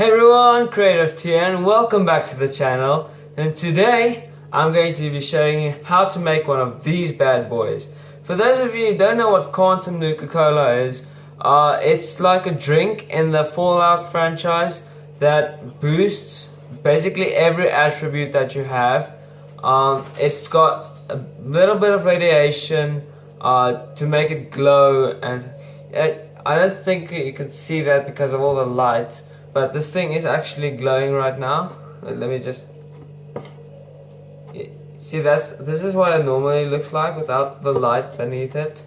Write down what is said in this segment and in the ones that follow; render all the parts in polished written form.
Hey everyone, Creative here and welcome back to the channel. And today I'm going to be showing you how to make one of these bad boys. For those of you who don't know what Quantum Nuka-Cola is, it's like a drink in the Fallout franchise that boosts basically every attribute that you have. It's got a little bit of radiation to make it glow, and I don't think you can see that because of all the lights. But this thing is actually glowing right now. Let me just see. This is what it normally looks like without the light beneath it,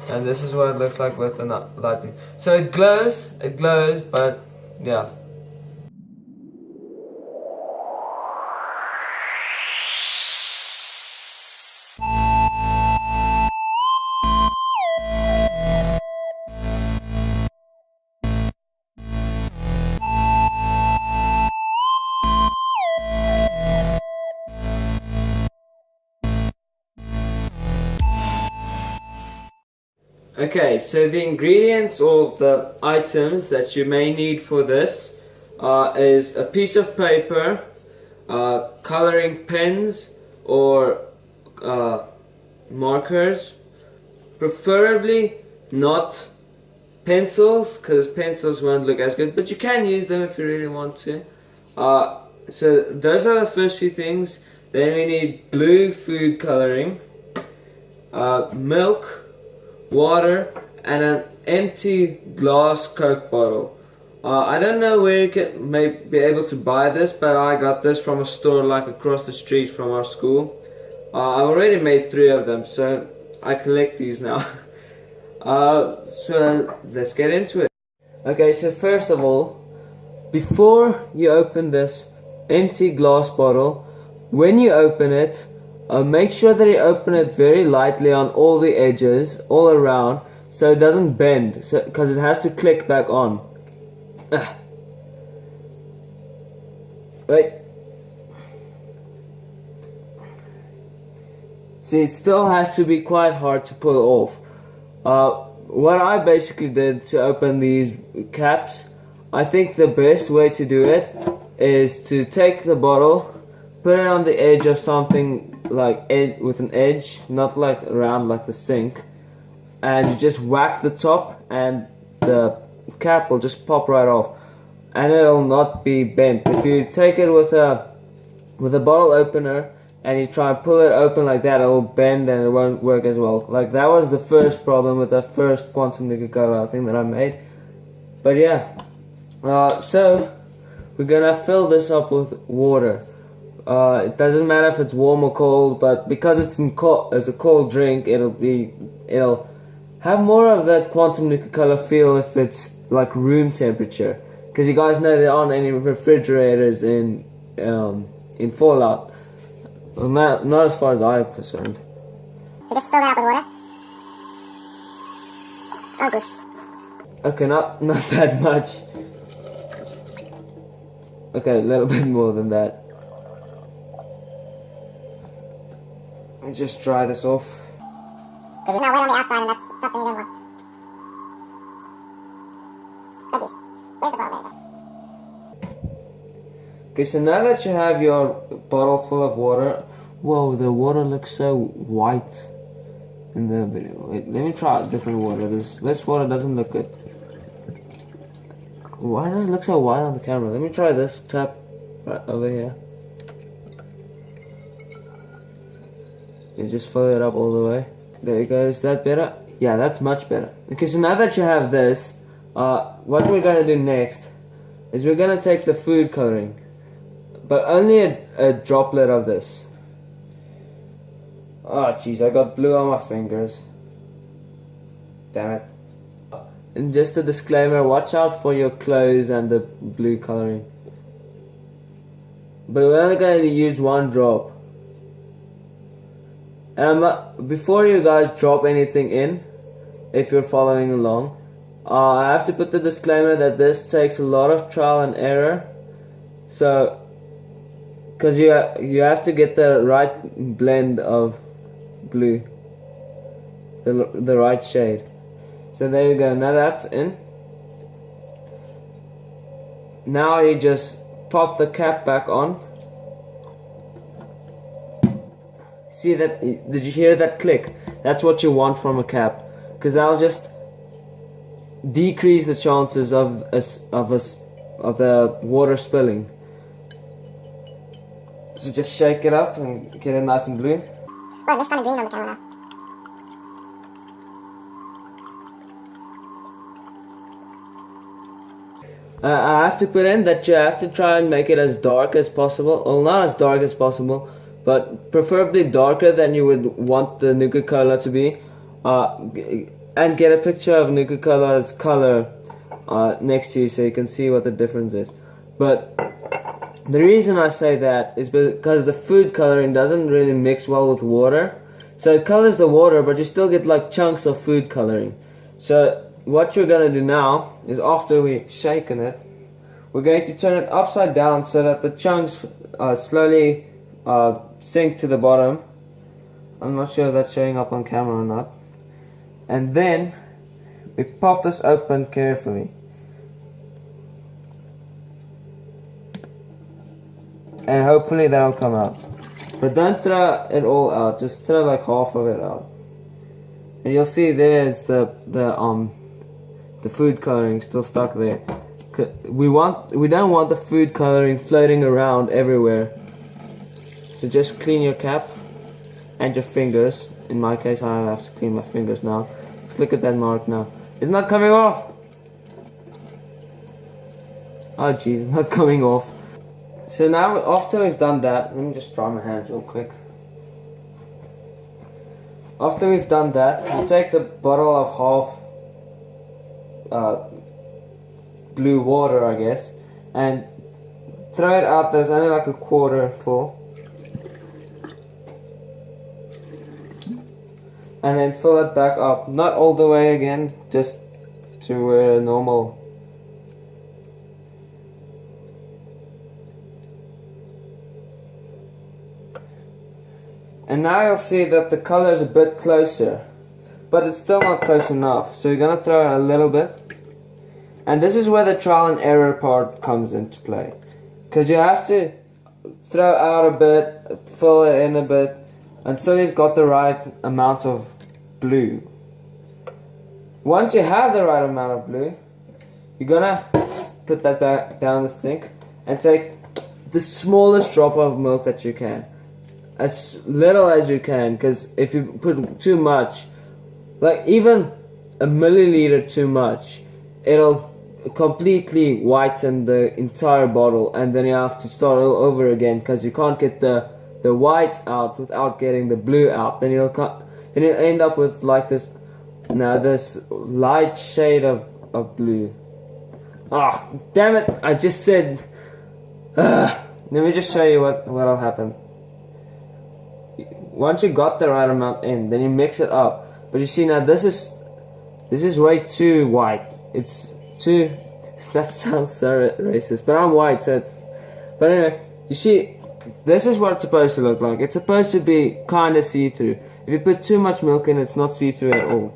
and this is what it looks like with the light beneath. So it glows, but yeah. Okay, so the ingredients or the items that you may need for this is a piece of paper, coloring pens or markers, preferably not pencils because pencils won't look as good, but you can use them if you really want to. So those are the first few things. Then we need blue food coloring, milk, water, and an empty glass Coke bottle. I don't know where you may be able to buy this, but I got this from a store like across the street from our school. I've already made 3 of them, so I collect these now. So let's get into it. Okay, so first of all, before you open this empty glass bottle, when you open it, make sure that you open it very lightly on all the edges, all around, so it doesn't bend, because it has to click back on. Wait. See, it still has to be quite hard to pull off. What I basically did to open these caps, I think the best way to do it is to take the bottle, put it on the edge of something like with an edge, not like around like the sink, and you just whack the top and the cap will just pop right off and it'll not be bent. If you take it with a bottle opener and you try and pull it open like that, it'll bend and it won't work as well. Like that was the first problem with the first Quantum Nuka-Cola thing that I made. But yeah, so we're gonna fill this up with water. It doesn't matter if it's warm or cold, but because it's a cold drink, it'll have more of that Quantum Nuka-Cola feel if it's like room temperature. Because you guys know there aren't any refrigerators in Fallout. Well, not as far as I'm concerned. So just fill that up with water. Oh, good. Okay, not that much. Okay, a little bit more than that. Let me just dry this off. Because it's not wet on the outside and that's something you don't want. Okay, where's the bottle? There you go. Okay, so now that you have your bottle full of water, whoa, the water looks so white in the video. Wait, let me try a different water. This water doesn't look good. Why does it look so white on the camera? Let me try this tap right over here. You just fill it up all the way. There you go. Is that better? Yeah, that's much better. Okay, so now that you have this, what we're gonna do next is we're gonna take the food coloring, but only a droplet of this. Oh jeez, I got blue on my fingers. Damn it. And just a disclaimer, watch out for your clothes and the blue coloring. But we're only going to use 1 drop. Before you guys drop anything in, if you're following along, I have to put the disclaimer that this takes a lot of trial and error. So, because you have to get the right blend of blue, the right shade. So there you go, now that's in. now you just pop the cap back on. See that? Did you hear that click? That's what you want from a cap, because that'll just decrease the chances of the water spilling. So just shake it up and get it nice and blue. Oh, it looks kind of green on the camera now. I have to put in that you have to try and make it as dark as possible. Well, not as dark as possible, but preferably darker than you would want the Nuka-Cola to be. And get a picture of Nuka-Cola's color next to you so you can see what the difference is. But the reason I say that is because the food coloring doesn't really mix well with water. So it colors the water, but you still get like chunks of food coloring. So what you're going to do now is, after we've shaken it, we're going to turn it upside down so that the chunks slowly sink to the bottom. I'm not sure if that's showing up on camera or not. And then we pop this open carefully. And hopefully that'll come out. But don't throw it all out, just throw like half of it out. And you'll see there's the food coloring still stuck there. We don't want the food coloring floating around everywhere. So just clean your cap and your fingers. In my case, I have to clean my fingers now. Just look at that mark now. It's not coming off. Oh jeez, it's not coming off. So now, after we've done that, let me just dry my hands real quick. After we've done that, we'll take the bottle of half blue water, I guess, and throw it out. There's only like a quarter full. And then fill it back up. Not all the way again, just to where normal. And now you'll see that the color is a bit closer, but it's still not close enough. So you're gonna throw it a little bit. And this is where the trial and error part comes into play. Because you have to throw out a bit, fill it in a bit, until you've got the right amount of blue. Once you have the right amount of blue, you're gonna put that back down the sink and take the smallest drop of milk that you can. As little as you can, because if you put too much, like even a milliliter too much, it'll completely whiten the entire bottle, and then you have to start all over again because you can't get the white out without getting the blue out. Then you'll end up with like this light shade of blue. Ah, damn it! I just said. Let me just show you what'll happen. Once you got the right amount in, then you mix it up. But you see now, this is way too white. It's too. That sounds so racist, but I'm white. So, but anyway, you see, this is what it's supposed to look like. It's supposed to be kind of see-through. If you put too much milk in, it's not see-through at all.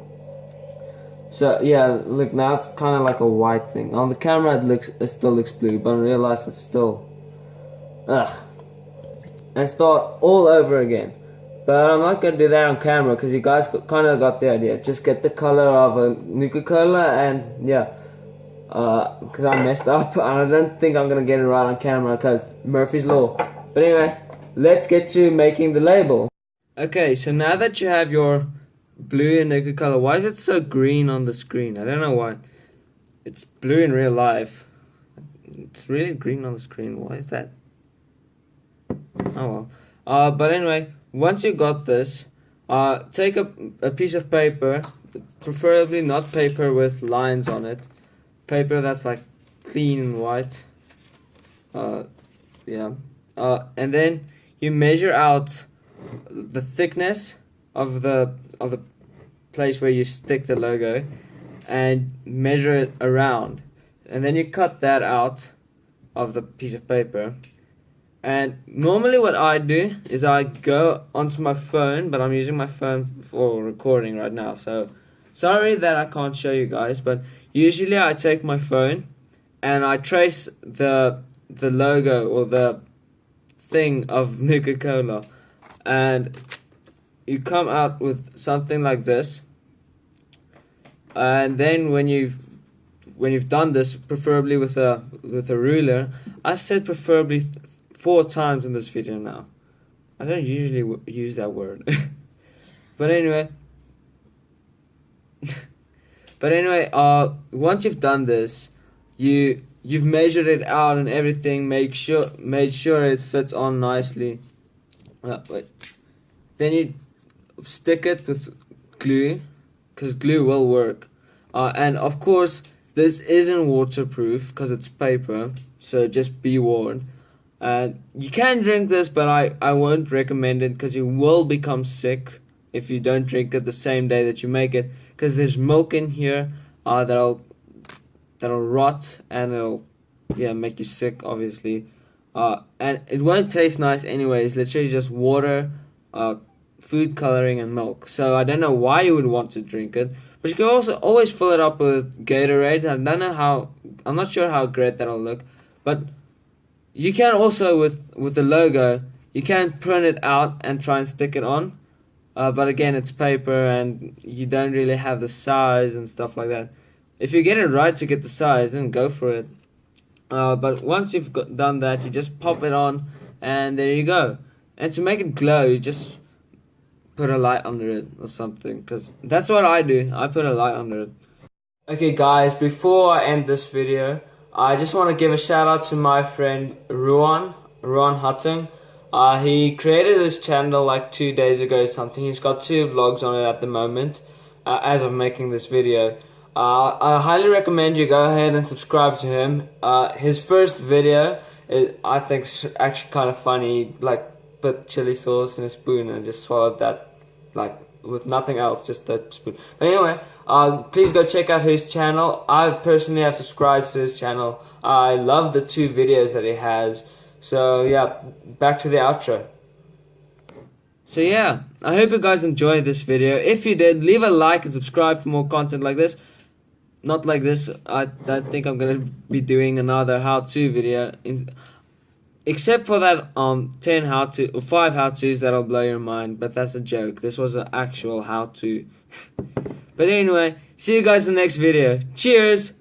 So yeah, look, now it's kind of like a white thing. On the camera it still looks blue, but in real life it's still and start all over again. But I'm not going to do that on camera because you guys kind of got the idea. Just get the color of a Nuka-Cola, and yeah, because I messed up and I don't think I'm going to get it right on camera because Murphy's Law. But anyway, let's get to making the label. Okay, so now that you have your blue Nuka-Cola, why is it so green on the screen? I don't know why. It's blue in real life. It's really green on the screen. Why is that? Oh well. But anyway, once you got this, take a piece of paper, preferably not paper with lines on it. Paper that's like clean and white. Yeah. And then you measure out the thickness of the place where you stick the logo, and measure it around, and then you cut that out of the piece of paper. And normally what I do is I go onto my phone, but I'm using my phone for recording right now, so sorry that I can't show you guys, but usually I take my phone and I trace the logo or the thing of Nuka-Cola, and you come out with something like this. And then when you've done this, preferably with a ruler. I've said preferably 4 times in this video now. I don't usually use that word. But anyway, once you've done this, you've measured it out and everything, made sure it fits on nicely. Wait. Then you stick it with glue, because glue will work. And of course, this isn't waterproof because it's paper, so just be warned. You can drink this, but I won't recommend it because you will become sick if you don't drink it the same day that you make it, because there's milk in here that'll rot, and it'll make you sick, obviously. And it won't taste nice anyways. Literally just water, food coloring, and milk. So I don't know why you would want to drink it, but you can also always fill it up with Gatorade. I'm not sure how great that'll look, but you can also with the logo, you can print it out and try and stick it on. But again, it's paper and you don't really have the size and stuff like that. If you get it right to get the size, then go for it. But once you've done that, you just pop it on, and there you go. And to make it glow, you just put a light under it or something, because that's what I do. I put a light under it. Okay guys, before I end this video, I just want to give a shout out to my friend Ruan Huttung. He created this channel like 2 days ago or something. He's got 2 vlogs on it at the moment, as of making this video. I highly recommend you go ahead and subscribe to him. His first video, I think, is actually kind of funny. Like, put chili sauce in a spoon and just swallowed that, like, with nothing else, just that spoon. But anyway, please go check out his channel. I personally have subscribed to his channel. I love the 2 videos that he has. So yeah, back to the outro. So yeah, I hope you guys enjoyed this video. If you did, leave a like and subscribe for more content like this. Not like this. I don't think I'm gonna be doing another how-to video, except for that 10 how-to or 5 how-tos that'll blow your mind. But that's a joke. This was an actual how-to. But anyway, see you guys in the next video. Cheers.